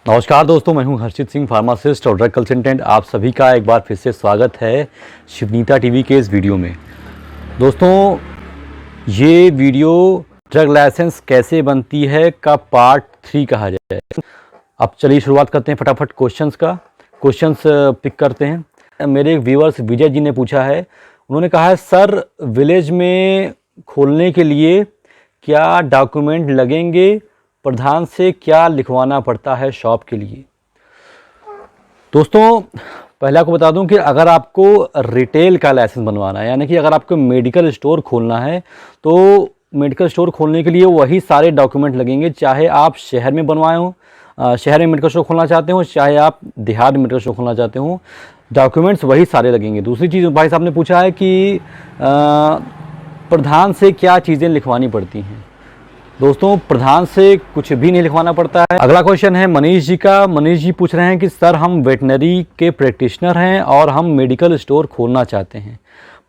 नमस्कार दोस्तों, मैं हूं हर्षित सिंह, फार्मासिस्ट और ड्रग कंसल्टेंट। आप सभी का एक बार फिर से स्वागत है शिवनीता टीवी के इस वीडियो में। दोस्तों, ये वीडियो ड्रग लाइसेंस कैसे बनती है का पार्ट 3 कहा जाए। अब चलिए शुरुआत करते हैं फटाफट क्वेश्चंस पिक करते हैं। मेरे एक व्यूअर्स विजय जी ने पूछा है, उन्होंने कहा है सर विलेज में खोलने के लिए क्या डॉक्यूमेंट लगेंगे, प्रधान से क्या लिखवाना पड़ता है शॉप के लिए। दोस्तों, पहले आपको बता दूं कि अगर आपको रिटेल का लाइसेंस बनवाना है, यानी कि अगर आपको मेडिकल स्टोर खोलना है, तो मेडिकल स्टोर खोलने के लिए वही सारे डॉक्यूमेंट लगेंगे, चाहे आप शहर में बनवाए हो, शहर में मेडिकल स्टोर खोलना चाहते हो, चाहे आप देहात में मेडिकल स्टोर खोलना चाहते हो, डॉक्यूमेंट्स वही सारे लगेंगे। दूसरी चीज़ भाई साहब ने पूछा है कि प्रधान से क्या चीज़ें लिखवानी पड़ती हैं। दोस्तों, प्रधान से कुछ भी नहीं लिखवाना पड़ता है। अगला क्वेश्चन है मनीष जी का। मनीष जी पूछ रहे हैं कि सर हम वेटनरी के प्रैक्टिशनर हैं और हम मेडिकल स्टोर खोलना चाहते हैं,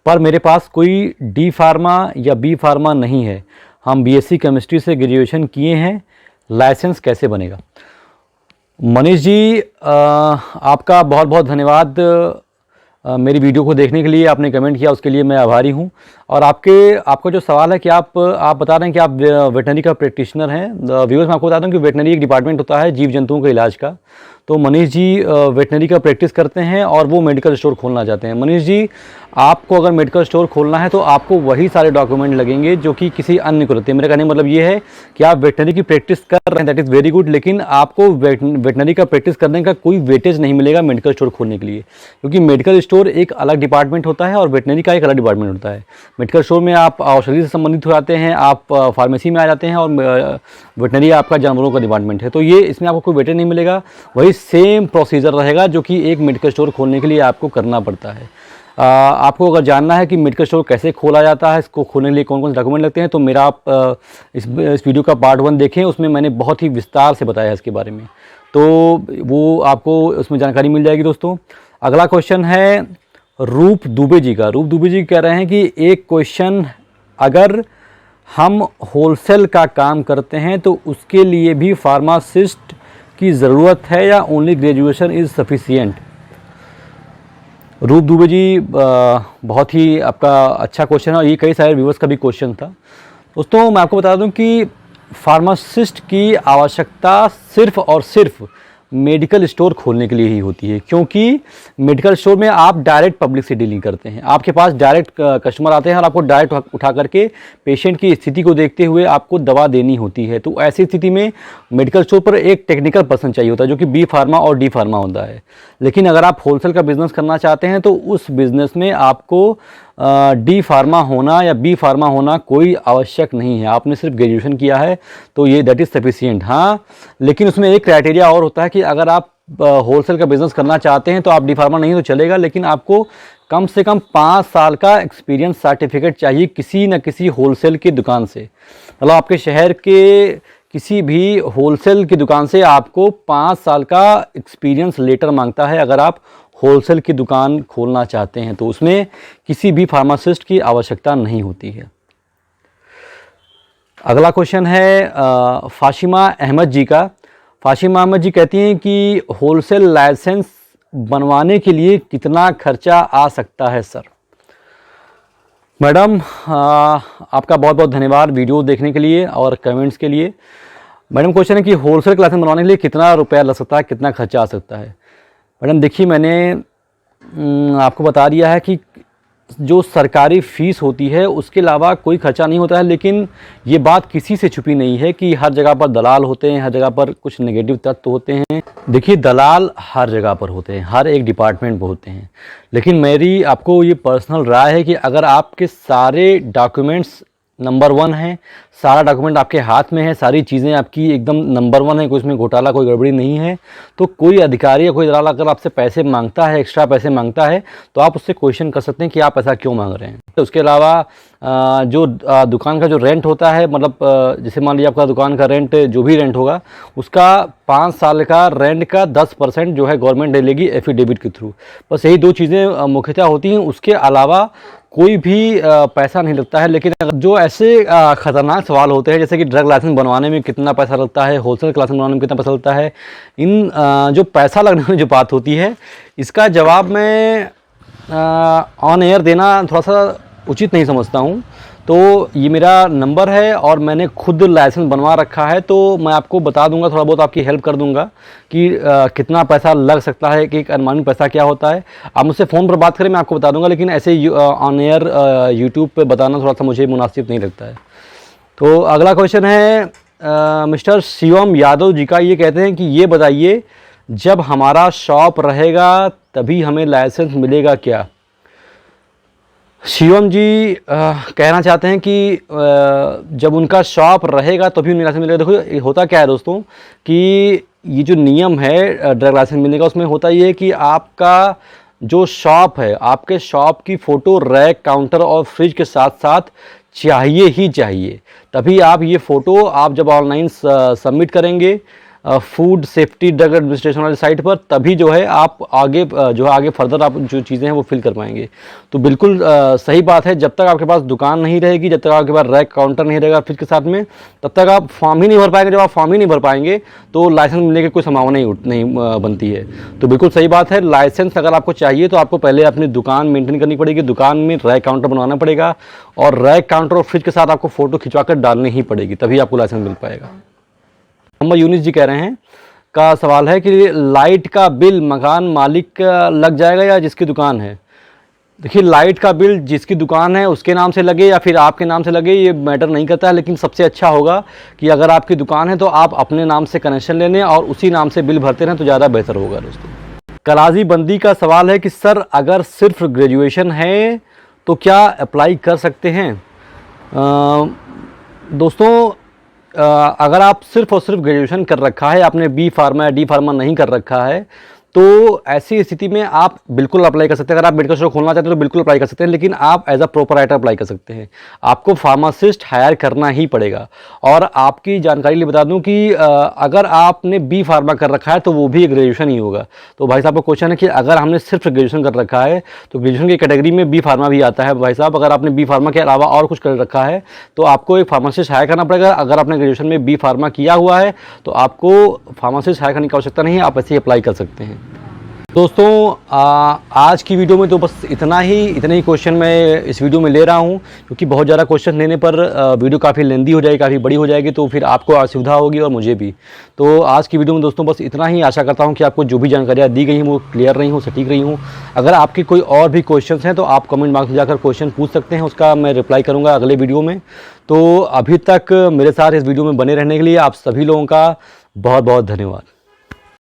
पर मेरे पास कोई डी फार्मा या बी फार्मा नहीं है। हम बीएससी केमिस्ट्री से ग्रेजुएशन किए हैं, लाइसेंस कैसे बनेगा। मनीष जी, आपका बहुत बहुत धन्यवाद मेरी वीडियो को देखने के लिए। आपने कमेंट किया, उसके लिए मैं आभारी हूं। और आपका जो सवाल है कि आप बता रहे हैं कि आप वेटनरी का प्रैक्टिशनर हैं। व्यूअर्स, मैं आपको बता दूं कि वेटनरी एक डिपार्टमेंट होता है जीव जंतुओं के इलाज का। तो मनीष जी वेटनरी का प्रैक्टिस करते हैं और वो मेडिकल स्टोर खोलना चाहते हैं। मनीष जी, आपको अगर मेडिकल स्टोर खोलना है तो आपको वही सारे डॉक्यूमेंट लगेंगे जो कि किसी अन्य को लगते हैं। मेरा कहने का मतलब ये है कि आप वेटनरी की प्रैक्टिस कर रहे हैं, दैट इज़ वेरी गुड, लेकिन आपको वेटनरी का प्रैक्टिस करने का कोई वेटेज नहीं मिलेगा मेडिकल स्टोर खोलने के लिए, क्योंकि मेडिकल स्टोर एक अलग डिपार्टमेंट होता है और वेटनरी का एक अलग डिपार्टमेंट होता है। मेडिकल स्टोर में आप औषधि से संबंधित हो जाते हैं, आप फार्मेसी में आ जाते हैं, और वेटनरी आपका जानवरों का डिपार्टमेंट है। तो ये इसमें आपको कोई वेटेज नहीं मिलेगा, वही सेम प्रोसीजर रहेगा जो कि एक मेडिकल स्टोर खोलने के लिए आपको करना पड़ता है। आपको अगर जानना है कि मेडिकल स्टोर कैसे खोला जाता है, इसको खोलने के लिए कौन कौन से डॉक्यूमेंट लगते हैं, तो मेरा आप इस वीडियो का पार्ट 1 देखें, उसमें मैंने बहुत ही विस्तार से बताया है इसके बारे में, तो वो आपको उसमें जानकारी मिल जाएगी। दोस्तों, अगला क्वेश्चन है रूप दुबे जी का। रूप दुबे जी कह रहे हैं कि एक क्वेश्चन, अगर हम होलसेल का काम करते हैं तो उसके लिए भी फार्मासिस्ट की ज़रूरत है या ओनली ग्रेजुएशन इज़ सफिशिएंट। रूप दुबे जी, बहुत ही आपका अच्छा क्वेश्चन है और ये कई सारे व्यूवर्स का भी क्वेश्चन था। दोस्तों, मैं आपको बता दूं कि फार्मासिस्ट की आवश्यकता सिर्फ़ और सिर्फ मेडिकल स्टोर खोलने के लिए ही होती है, क्योंकि मेडिकल स्टोर में आप डायरेक्ट पब्लिक से डीलिंग करते हैं। आपके पास डायरेक्ट कस्टमर आते हैं और आपको डायरेक्ट उठा करके पेशेंट की स्थिति को देखते हुए आपको दवा देनी होती है। तो ऐसी स्थिति में मेडिकल स्टोर पर एक टेक्निकल पर्सन चाहिए होता है, जो कि बी फार्मा और डी फार्मा होता है। लेकिन अगर आप होलसेल का बिजनेस करना चाहते हैं तो उस बिज़नेस में आपको डी फार्मा होना या बी फार्मा होना कोई आवश्यक नहीं है। आपने सिर्फ ग्रेजुएशन किया है तो ये दैट इज़ सफिशिएंट। हाँ, लेकिन उसमें एक क्राइटेरिया और होता है कि अगर आप होलसेल का बिज़नेस करना चाहते हैं तो आप डी फार्मा नहीं तो चलेगा, लेकिन आपको कम से कम 5 साल का एक्सपीरियंस सर्टिफिकेट चाहिए किसी न किसी होलसेल की दुकान से। मतलब आपके शहर के किसी भी होलसेल की दुकान से आपको 5 साल का एक्सपीरियंस लेटर मांगता है अगर आप होलसेल की दुकान खोलना चाहते हैं, तो उसमें किसी भी फार्मासिस्ट की आवश्यकता नहीं होती है। अगला क्वेश्चन है फाशिमा अहमद जी का। फाशिमा अहमद जी कहती हैं कि होलसेल लाइसेंस बनवाने के लिए कितना खर्चा आ सकता है सर। मैडम, आपका बहुत बहुत धन्यवाद वीडियो देखने के लिए और कमेंट्स के लिए। मैडम, क्वेश्चन है कि होलसेल लाइसेंस बनवाने के लिए कितना रुपया लग सकता है, कितना खर्चा आ सकता है। मैडम देखिए, मैंने आपको बता दिया है कि जो सरकारी फ़ीस होती है उसके अलावा कोई खर्चा नहीं होता है, लेकिन ये बात किसी से छुपी नहीं है कि हर जगह पर दलाल होते हैं, हर जगह पर कुछ नेगेटिव तत्व होते हैं। देखिए, दलाल हर जगह पर होते हैं, हर एक डिपार्टमेंट में होते हैं, लेकिन मेरी आपको ये पर्सनल राय है कि अगर आपके सारे डॉक्यूमेंट्स नंबर 1 हैं, सारा डॉक्यूमेंट आपके हाथ में है, सारी चीज़ें आपकी एकदम नंबर 1 है, कोई उसमें घोटाला कोई गड़बड़ी नहीं है, तो कोई अधिकारी या कोई दलाल अगर आपसे पैसे मांगता है, एक्स्ट्रा पैसे मांगता है, तो आप उससे क्वेश्चन कर सकते हैं कि आप ऐसा क्यों मांग रहे हैं। तो उसके अलावा जो दुकान का जो रेंट होता है, मतलब जैसे मान लीजिए आपका दुकान का रेंट जो भी रेंट होगा, उसका 5 साल का रेंट का 10% जो है गवर्नमेंट ले लेगी एफिडेविट के थ्रू। बस यही 2 चीज़ें मुख्यतः होती हैं। उसके अलावा कोई भी पैसा नहीं लगता है। लेकिन जो ऐसे ख़तरनाक सवाल होते हैं जैसे कि ड्रग लाइसेंस बनवाने में कितना पैसा लगता है, होलसेल लाइसेंस बनवाने में कितना पैसा लगता है, इन जो पैसा लगने में जो बात होती है, इसका जवाब मैं ऑन एयर देना थोड़ा सा उचित नहीं समझता हूँ। तो ये मेरा नंबर है और मैंने खुद लाइसेंस बनवा रखा है, तो मैं आपको बता दूंगा, थोड़ा बहुत आपकी हेल्प कर दूंगा कि कितना पैसा लग सकता है, कि एक अनुमानित पैसा क्या होता है। आप मुझसे फ़ोन पर बात करें, मैं आपको बता दूंगा, लेकिन ऐसे ऑन एयर यूट्यूब पे बताना थोड़ा सा मुझे मुनासिब नहीं लगता है। तो अगला क्वेश्चन है मिस्टर शिवम यादव जी का। ये कहते हैं कि ये बताइए, जब हमारा शॉप रहेगा तभी हमें लाइसेंस मिलेगा क्या? शिवम जी कहना चाहते हैं कि जब उनका शॉप रहेगा तभी उन्हें लाइसेंस मिलेगा। देखो होता क्या है दोस्तों, कि ये जो नियम है ड्रग लाइसेंस मिलने का, उसमें होता ये है कि आपका जो शॉप है, आपके शॉप की फ़ोटो रैक, काउंटर और फ्रिज के साथ साथ चाहिए ही चाहिए। तभी आप ये फ़ोटो आप जब ऑनलाइन सबमिट करेंगे फूड सेफ्टी ड्रग एडमिनिस्ट्रेशन वाली साइट पर, तभी जो है आप आगे जो है आगे फर्दर आप जो चीज़ें हैं वो फिल कर पाएंगे। तो बिल्कुल सही बात है, जब तक आपके पास दुकान नहीं रहेगी, जब तक आपके पास रैक काउंटर नहीं रहेगा फ्रिज के साथ में, तब तक आप फॉर्म ही नहीं भर पाएंगे। जब आप फॉर्म ही नहीं भर पाएंगे तो लाइसेंस मिलने की कोई संभावना नहीं बनती है। तो बिल्कुल सही बात है, लाइसेंस अगर आपको चाहिए तो आपको पहले अपनी दुकान मेंटेन करनी पड़ेगी, दुकान में रैक काउंटर बनवाना पड़ेगा और रैक काउंटर और फ्रिज के साथ आपको फ़ोटो खिंचवा कर डालनी ही पड़ेगी, तभी आपको लाइसेंस मिल पाएगा। मोहम्मद यूनिस जी कह रहे हैं, का सवाल है कि लाइट का बिल मकान मालिक का लग जाएगा या जिसकी दुकान है? देखिए, लाइट का बिल जिसकी दुकान है उसके नाम से लगे या फिर आपके नाम से लगे, ये मैटर नहीं करता है। लेकिन सबसे अच्छा होगा कि अगर आपकी दुकान है तो आप अपने नाम से कनेक्शन ले लें और उसी नाम से बिल भरते रहें तो ज़्यादा बेहतर होगा दोस्तों। कलाजी बंदी का सवाल है कि सर, अगर सिर्फ ग्रेजुएशन है तो क्या अप्लाई कर सकते हैं? दोस्तों, अगर आप सिर्फ और सिर्फ ग्रेजुएशन कर रखा है, आपने बी फार्मा या डी फार्मा नहीं कर रखा है, तो ऐसी स्थिति में आप बिल्कुल अप्लाई कर सकते हैं। अगर आप मेडिकल स्टोर खोलना चाहते हैं तो बिल्कुल अप्लाई कर सकते हैं, लेकिन आप एज अ प्रोपराइटर अप्लाई कर सकते हैं। आपको फार्मासिस्ट हायर करना ही पड़ेगा। और आपकी जानकारी लिए बता दूं कि अगर आपने बी फार्मा कर रखा है तो वो भी ग्रेजुएशन ही होगा। तो भाई साहब का क्वेश्चन है कि अगर हमने सिर्फ ग्रेजुएशन कर रखा है तो ग्रेजुएशन की कैटेगरी में बी फार्मा भी आता है। भाई साहब, अगर आपने बी फार्मा के अलावा और कुछ कर रखा है तो आपको एक फार्मासिस्ट हायर करना पड़ेगा। अगर आपने ग्रेजुएशन में बी फार्मा किया हुआ है तो आपको फार्मासिस्ट हायर करने की आवश्यकता नहीं है, आप ऐसे ही अप्लाई कर सकते हैं। दोस्तों, आज की वीडियो में तो बस इतने ही क्वेश्चन मैं इस वीडियो में ले रहा हूं, क्योंकि बहुत ज़्यादा क्वेश्चन लेने पर वीडियो काफ़ी लेंदी हो जाएगी, काफ़ी बड़ी हो जाएगी, तो फिर आपको असुविधा होगी और मुझे भी। तो आज की वीडियो में दोस्तों बस इतना ही। आशा करता हूं कि आपको जो भी जानकारियाँ दी गई हैं वो क्लियर रही हों, सटीक रही हों। अगर आपके कोई और भी क्वेश्चन हैं तो आप कमेंट बॉक्स में जाकर क्वेश्चन पूछ सकते हैं, उसका मैं रिप्लाई करूँगा अगले वीडियो में। तो अभी तक मेरे साथ इस वीडियो में बने रहने के लिए आप सभी लोगों का बहुत बहुत धन्यवाद।